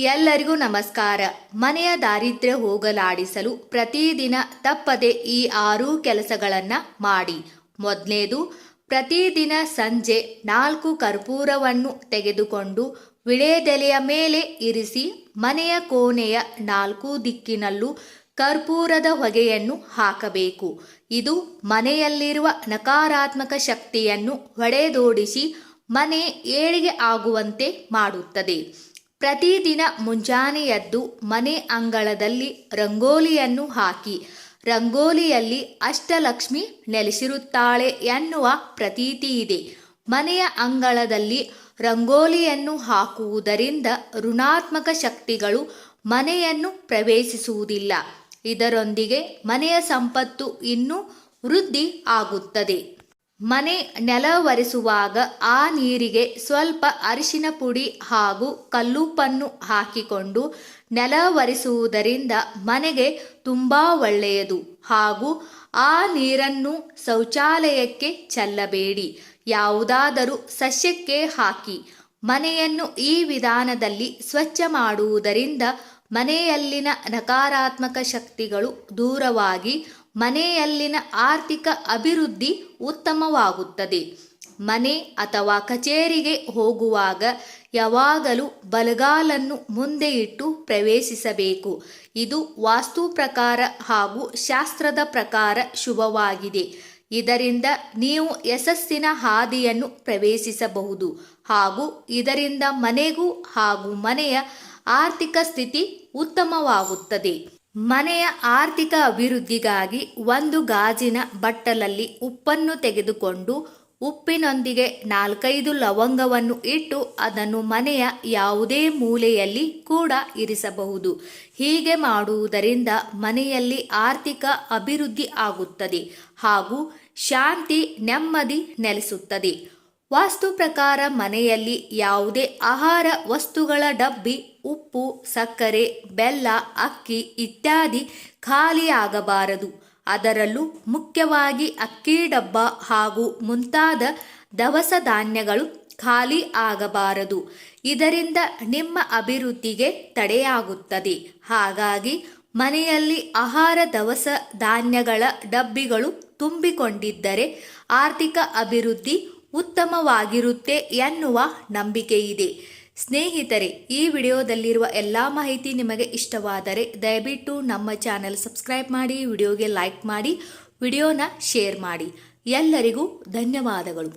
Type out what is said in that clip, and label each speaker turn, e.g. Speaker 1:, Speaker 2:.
Speaker 1: ಎಲ್ಲರಿಗೂ ನಮಸ್ಕಾರ. ಮನೆಯ ದಾರಿದ್ರ್ಯ ಹೋಗಲಾಡಿಸಲು ಪ್ರತಿದಿನ ತಪ್ಪದೆ ಈ 6 ಕೆಲಸಗಳನ್ನು ಮಾಡಿ. ಮೊದಲನೇದು, ಪ್ರತಿದಿನ ಸಂಜೆ 4 ಕರ್ಪೂರವನ್ನು ತೆಗೆದುಕೊಂಡು ವಿಳೆದೆಲೆಯ ಮೇಲೆ ಇರಿಸಿ ಮನೆಯ ಕೋಣೆಯ 4 ದಿಕ್ಕಿನಲ್ಲೂ ಕರ್ಪೂರದ ಹೊಗೆಯನ್ನು ಹಾಕಬೇಕು. ಇದು ಮನೆಯಲ್ಲಿರುವ ನಕಾರಾತ್ಮಕ ಶಕ್ತಿಯನ್ನು ಹೊಡೆದೋಡಿಸಿ ಮನೆ ಏಳಿಗೆ ಆಗುವಂತೆ ಮಾಡುತ್ತದೆ. ಪ್ರತಿದಿನ ಮುಂಜಾನೆ ಎದ್ದು ಮನೆ ಅಂಗಳದಲ್ಲಿ ರಂಗೋಲಿಯನ್ನು ಹಾಕಿ. ರಂಗೋಲಿಯಲ್ಲಿ ಅಷ್ಟಲಕ್ಷ್ಮಿ ನೆಲೆಸಿರುತ್ತಾಳೆ ಎನ್ನುವ ಪ್ರತೀತಿ ಇದೆ. ಮನೆಯ ಅಂಗಳದಲ್ಲಿ ರಂಗೋಲಿಯನ್ನು ಹಾಕುವುದರಿಂದ ಋಣಾತ್ಮಕ ಶಕ್ತಿಗಳು ಮನೆಯನ್ನು ಪ್ರವೇಶಿಸುವುದಿಲ್ಲ. ಇದರೊಂದಿಗೆ ಮನೆಯ ಸಂಪತ್ತು ಇನ್ನೂ ವೃದ್ಧಿ ಆಗುತ್ತದೆ. ಮನೆ ನೆಲ ಒರೆಸುವಾಗ ಆ ನೀರಿಗೆ ಸ್ವಲ್ಪ ಅರಿಶಿನ ಪುಡಿ ಹಾಗೂ ಕಲ್ಲುಪ್ಪನ್ನು ಹಾಕಿಕೊಂಡು ನೆಲ ಒರೆಸುವುದರಿಂದ ಮನೆಗೆ ತುಂಬ ಒಳ್ಳೆಯದು. ಹಾಗೂ ಆ ನೀರನ್ನು ಶೌಚಾಲಯಕ್ಕೆ ಚೆಲ್ಲಬೇಡಿ, ಯಾವುದಾದರೂ ಸಸ್ಯಕ್ಕೆ ಹಾಕಿ. ಮನೆಯನ್ನು ಈ ವಿಧಾನದಲ್ಲಿ ಸ್ವಚ್ಛ ಮಾಡುವುದರಿಂದ ಮನೆಯಲ್ಲಿನ ನಕಾರಾತ್ಮಕ ಶಕ್ತಿಗಳು ದೂರವಾಗಿ ಮನೆಯಲ್ಲಿನ ಆರ್ಥಿಕ ಅಭಿವೃದ್ಧಿ ಉತ್ತಮವಾಗುತ್ತದೆ. ಮನೆ ಅಥವಾ ಕಚೇರಿಗೆ ಹೋಗುವಾಗ ಯಾವಾಗಲೂ ಬಲಗಾಲನ್ನು ಮುಂದೆ ಇಟ್ಟು ಪ್ರವೇಶಿಸಬೇಕು. ಇದು ವಾಸ್ತು ಪ್ರಕಾರ ಹಾಗೂ ಶಾಸ್ತ್ರದ ಪ್ರಕಾರ ಶುಭವಾಗಿದೆ. ಇದರಿಂದ ನೀವು ಯಶಸ್ಸಿನ ಹಾದಿಯನ್ನು ಪ್ರವೇಶಿಸಬಹುದು ಹಾಗೂ ಇದರಿಂದ ಮನೆಗೂ ಹಾಗೂ ಮನೆಯ ಆರ್ಥಿಕ ಸ್ಥಿತಿ ಉತ್ತಮವಾಗುತ್ತದೆ. ಮನೆಯ ಆರ್ಥಿಕ ಅಭಿವೃದ್ಧಿಗಾಗಿ ಒಂದು ಗಾಜಿನ ಬಟ್ಟಲಲ್ಲಿ ಉಪ್ಪನ್ನು ತೆಗೆದುಕೊಂಡು ಉಪ್ಪಿನೊಂದಿಗೆ 4-5 ಲವಂಗವನ್ನು ಇಟ್ಟು ಅದನ್ನು ಮನೆಯ ಯಾವುದೇ ಮೂಲೆಯಲ್ಲಿ ಕೂಡ ಇರಿಸಬಹುದು. ಹೀಗೆ ಮಾಡುವುದರಿಂದ ಮನೆಯಲ್ಲಿ ಆರ್ಥಿಕ ಅಭಿವೃದ್ಧಿ ಆಗುತ್ತದೆ ಹಾಗೂ ಶಾಂತಿ ನೆಮ್ಮದಿ ನೆಲೆಸುತ್ತದೆ. ವಾಸ್ತು ಪ್ರಕಾರ ಮನೆಯಲ್ಲಿ ಯಾವುದೇ ಆಹಾರ ವಸ್ತುಗಳ ಡಬ್ಬಿ, ಉಪ್ಪು, ಸಕ್ಕರೆ, ಬೆಲ್ಲ, ಅಕ್ಕಿ ಇತ್ಯಾದಿ ಖಾಲಿಯಾಗಬಾರದು. ಅದರಲ್ಲೂ ಮುಖ್ಯವಾಗಿ ಅಕ್ಕಿ ಡಬ್ಬ ಹಾಗೂ ಮುಂತಾದ ದವಸ ಧಾನ್ಯಗಳು ಖಾಲಿ ಆಗಬಾರದು. ಇದರಿಂದ ನಿಮ್ಮ ಅಭಿವೃದ್ಧಿಗೆ ತಡೆಯಾಗುತ್ತದೆ. ಹಾಗಾಗಿ ಮನೆಯಲ್ಲಿ ಆಹಾರ ದವಸ ಧಾನ್ಯಗಳ ಡಬ್ಬಿಗಳು ತುಂಬಿಕೊಂಡಿದ್ದರೆ ಆರ್ಥಿಕ ಅಭಿವೃದ್ಧಿ ಉತ್ತಮವಾಗಿರುತ್ತೆ ಎನ್ನುವ ನಂಬಿಕೆ ಇದೆ. ಸ್ನೇಹಿತರೆ, ಈ ವಿಡಿಯೋದಲ್ಲಿರುವ ಎಲ್ಲ ಮಾಹಿತಿ ನಿಮಗೆ ಇಷ್ಟವಾದರೆ ದಯವಿಟ್ಟು ನಮ್ಮ ಚಾನೆಲ್ ಸಬ್ಸ್ಕ್ರೈಬ್ ಮಾಡಿ, ವಿಡಿಯೋಗೆ ಲೈಕ್ ಮಾಡಿ, ವಿಡಿಯೋನ ಶೇರ್ ಮಾಡಿ. ಎಲ್ಲರಿಗೂ ಧನ್ಯವಾದಗಳು.